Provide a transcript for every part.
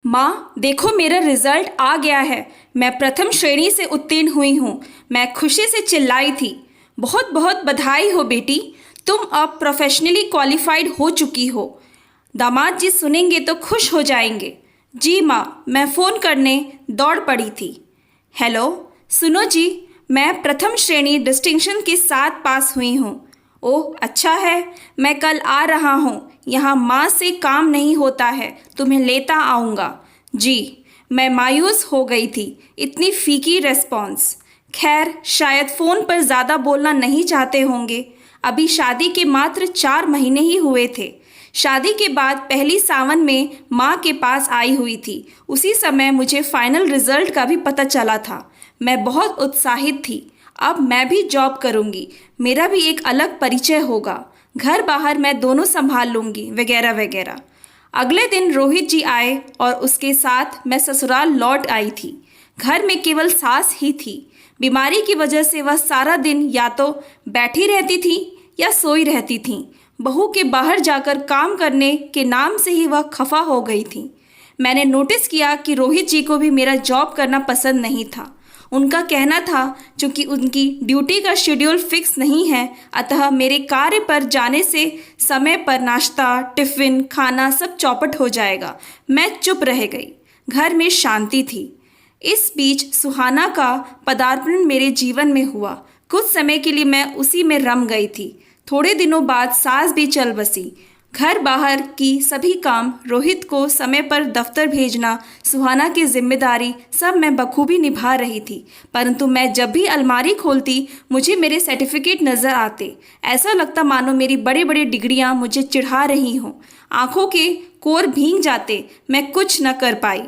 माँ देखो मेरा रिजल्ट आ गया है। मैं प्रथम श्रेणी से उत्तीर्ण हुई हूँ। मैं खुशी से चिल्लाई थी। बहुत बहुत बधाई हो बेटी, तुम अब प्रोफेशनली क्वालिफाइड हो चुकी हो। दामाद जी सुनेंगे तो खुश हो जाएंगे। जी माँ, मैं फ़ोन करने दौड़ पड़ी थी। हेलो, सुनो जी, मैं प्रथम श्रेणी डिस्टिंक्शन के साथ पास हुई हूँ। ओह अच्छा है, मैं कल आ रहा हूँ। यहाँ माँ से काम नहीं होता है, तुम्हें लेता आऊँगा। जी, मैं मायूस हो गई थी। इतनी फीकी रेस्पॉन्स। खैर, शायद फ़ोन पर ज़्यादा बोलना नहीं चाहते होंगे। अभी शादी के मात्र 4 महीने ही हुए थे। शादी के बाद पहली सावन में माँ के पास आई हुई थी। उसी समय मुझे फाइनल रिजल्ट का भी पता चला था। मैं बहुत उत्साहित थी। अब मैं भी जॉब करूंगी, मेरा भी एक अलग परिचय होगा, घर बाहर मैं दोनों संभाल लूंगी, वगैरह वगैरह। अगले दिन रोहित जी आए और उसके साथ मैं ससुराल लौट आई थी। घर में केवल सास ही थी। बीमारी की वजह से वह सारा दिन या तो बैठी रहती थी या सोई रहती थी। बहू के बाहर जाकर काम करने के नाम से ही वह खफा हो गई थी। मैंने नोटिस किया कि रोहित जी को भी मेरा जॉब करना पसंद नहीं था। उनका कहना था चूंकि उनकी ड्यूटी का शेड्यूल फिक्स नहीं है, अतः मेरे कार्य पर जाने से समय पर नाश्ता, टिफ़िन, खाना सब चौपट हो जाएगा। मैं चुप रह गई। घर में शांति थी। इस बीच सुहाना का पदार्पण मेरे जीवन में हुआ। कुछ समय के लिए मैं उसी में रम गई थी। थोड़े दिनों बाद सास भी चल बसी। घर बाहर की सभी काम, रोहित को समय पर दफ्तर भेजना, सुहाना की जिम्मेदारी सब मैं बखूबी निभा रही थी। परंतु मैं जब भी अलमारी खोलती मुझे मेरे सर्टिफिकेट नज़र आते। ऐसा लगता मानो मेरी बड़ी बड़ी डिग्रियां मुझे चिढ़ा रही हों। आंखों के कोर भीग जाते। मैं कुछ न कर पाई।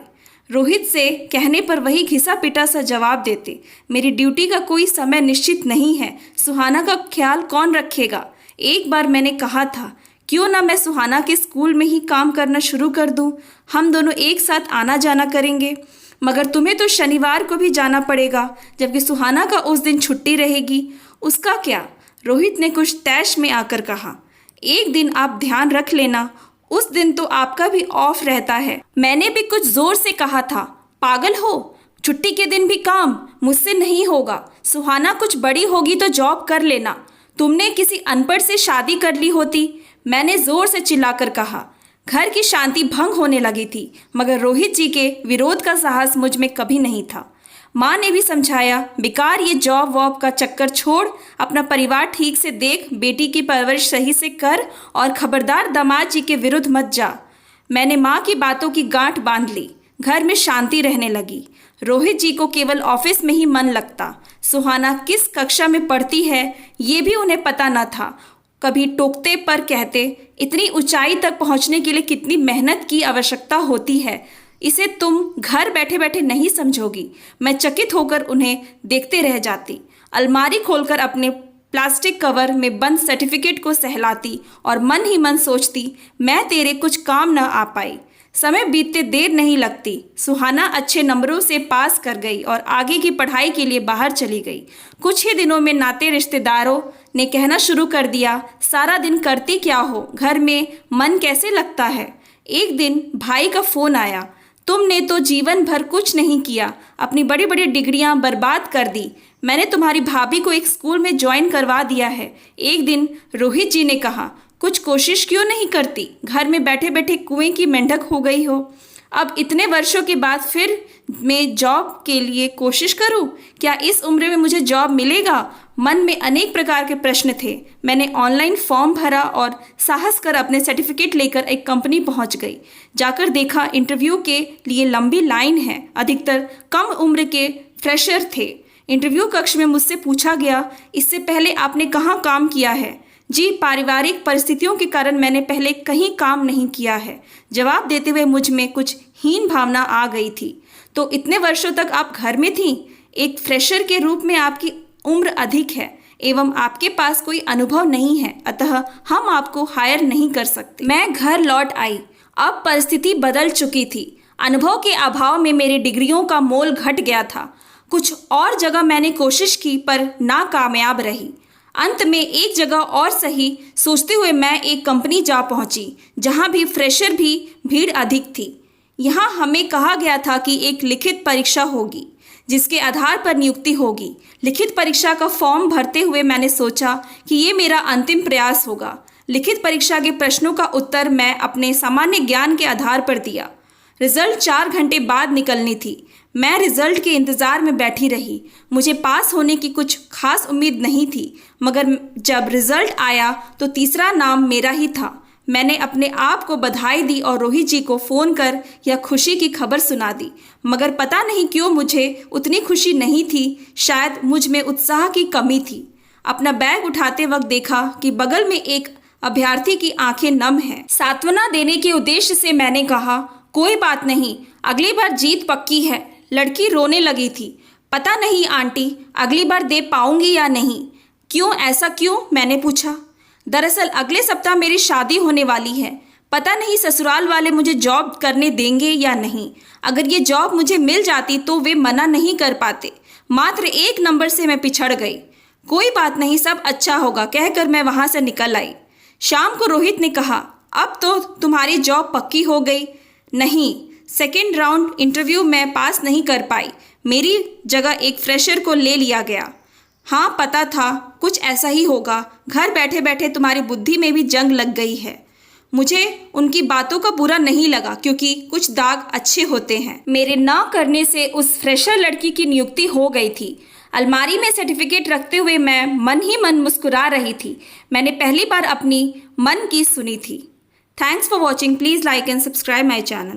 रोहित से कहने पर वही घिसा पिटा सा जवाब देते। मेरी ड्यूटी का कोई समय निश्चित नहीं है, सुहाना का ख्याल कौन रखेगा। एक बार मैंने कहा था क्यों ना मैं सुहाना के स्कूल में ही काम करना शुरू कर दूं, हम दोनों एक साथ आना जाना करेंगे। मगर तुम्हें तो शनिवार को भी जाना पड़ेगा, जबकि सुहाना का उस दिन छुट्टी रहेगी। उसका क्या, रोहित ने कुछ तैश में आकर कहा। एक दिन आप ध्यान रख लेना, उस दिन तो आपका भी ऑफ रहता है। मैंने भी कुछ जोर से कहा था। पागल हो, छुट्टी के दिन भी काम मुझसे नहीं होगा। सुहाना कुछ बड़ी होगी तो जॉब कर लेना। तुमने किसी अनपढ़ से शादी कर ली होती, मैंने जोर से चिल्लाकर कहा। घर की शांति भंग होने लगी थी, मगर रोहित जी के विरोध का साहस मुझ में कभी नहीं था। माँ ने भी समझाया, बेकार ये जॉब वॉब का चक्कर छोड़, अपना परिवार ठीक से देख, बेटी की परवरिश सही से कर और खबरदार दामाद जी के विरुद्ध मत जा। मैंने माँ की बातों की गांठ बांध ली। घर में शांति रहने लगी। रोहित जी को केवल ऑफिस में ही मन लगता। सुहाना किस कक्षा में पढ़ती है ये भी उन्हें पता न था। कभी टोकते पर कहते, इतनी ऊंचाई तक पहुंचने के लिए कितनी मेहनत की आवश्यकता होती है, इसे तुम घर बैठे बैठे नहीं समझोगी। मैं चकित होकर उन्हें देखते रह जाती। अलमारी खोलकर अपने प्लास्टिक कवर में बंद सर्टिफिकेट को सहलाती और मन ही मन सोचती, मैं तेरे कुछ काम न आ पाई। समय बीतते देर नहीं लगती। सुहाना अच्छे नंबरों से पास कर गई और आगे की पढ़ाई के लिए बाहर चली गई। कुछ ही दिनों में नाते रिश्तेदारों ने कहना शुरू कर दिया, सारा दिन करती क्या हो, घर में मन कैसे लगता है। एक दिन भाई का फ़ोन आया, तुमने तो जीवन भर कुछ नहीं किया, अपनी बड़ी बड़ी डिग्रियां बर्बाद कर दी। मैंने तुम्हारी भाभी को एक स्कूल में ज्वाइन करवा दिया है। एक दिन रोहित जी ने कहा, कुछ कोशिश क्यों नहीं करती, घर में बैठे बैठे कुएं की मेंढक हो गई हो। अब इतने वर्षों के बाद फिर मैं जॉब के लिए कोशिश करूं, क्या इस उम्र में मुझे जॉब मिलेगा। मन में अनेक प्रकार के प्रश्न थे। मैंने ऑनलाइन फॉर्म भरा और साहस कर अपने सर्टिफिकेट लेकर एक कंपनी पहुंच गई। जाकर देखा इंटरव्यू के लिए लंबी लाइन है। अधिकतर कम उम्र के फ्रेशर थे। इंटरव्यू कक्ष में मुझसे पूछा गया, इससे पहले आपने कहाँ काम किया है। जी, पारिवारिक परिस्थितियों के कारण मैंने पहले कहीं काम नहीं किया है। जवाब देते हुए मुझ में कुछ हीन भावना आ गई थी। तो इतने वर्षों तक आप घर में थीं। एक फ्रेशर के रूप में आपकी उम्र अधिक है एवं आपके पास कोई अनुभव नहीं है, अतः हम आपको हायर नहीं कर सकते। मैं घर लौट आई। अब परिस्थिति बदल चुकी थी। अनुभव के अभाव में मेरी डिग्रियों का मोल घट गया था। कुछ और जगह मैंने कोशिश की पर नाकामयाब रही। अंत में एक जगह और सही सोचते हुए मैं एक कंपनी जा पहुंची, जहां भी फ्रेशर भी भीड़ अधिक थी। यहाँ हमें कहा गया था कि एक लिखित परीक्षा होगी जिसके आधार पर नियुक्ति होगी। लिखित परीक्षा का फॉर्म भरते हुए मैंने सोचा कि ये मेरा अंतिम प्रयास होगा। लिखित परीक्षा के प्रश्नों का उत्तर मैं अपने सामान्य ज्ञान के आधार पर दिया। रिजल्ट 4 घंटे बाद निकलनी थी। मैं रिजल्ट के इंतज़ार में बैठी रही। मुझे पास होने की कुछ खास उम्मीद नहीं थी, मगर जब रिजल्ट आया तो तीसरा नाम मेरा ही था। मैंने अपने आप को बधाई दी और रोहित जी को फ़ोन कर यह खुशी की खबर सुना दी, मगर पता नहीं क्यों मुझे उतनी खुशी नहीं थी। शायद मुझ में उत्साह की कमी थी। अपना बैग उठाते वक्त देखा कि बगल में एक अभ्यर्थी की आंखें नम हैं। सांत्वना देने के उद्देश्य से मैंने कहा, कोई बात नहीं, अगली बार जीत पक्की है। लड़की रोने लगी थी। पता नहीं आंटी, अगली बार दे पाऊंगी या नहीं। क्यों, ऐसा क्यों? मैंने पूछा। दरअसल अगले सप्ताह मेरी शादी होने वाली है। पता नहीं ससुराल वाले मुझे जॉब करने देंगे या नहीं। अगर ये जॉब मुझे मिल जाती तो वे मना नहीं कर पाते। मात्र 1 नंबर से मैं पिछड़ गई। कोई बात नहीं, सब अच्छा होगा, कहकर मैं वहाँ से निकल आई। शाम को रोहित ने कहा, अब तो तुम्हारी जॉब पक्की हो गई। नहीं, 2nd राउंड इंटरव्यू में पास नहीं कर पाई। मेरी जगह एक फ्रेशर को ले लिया गया। हाँ, पता था कुछ ऐसा ही होगा। घर बैठे बैठे तुम्हारी बुद्धि में भी जंग लग गई है। मुझे उनकी बातों का बुरा नहीं लगा, क्योंकि कुछ दाग अच्छे होते हैं। मेरे ना करने से उस फ्रेशर लड़की की नियुक्ति हो गई थी। अलमारी में सर्टिफिकेट रखते हुए मैं मन ही मन मुस्कुरा रही थी। मैंने पहली बार अपनी मन की सुनी थी। Thanks for watching. Please like and subscribe my channel.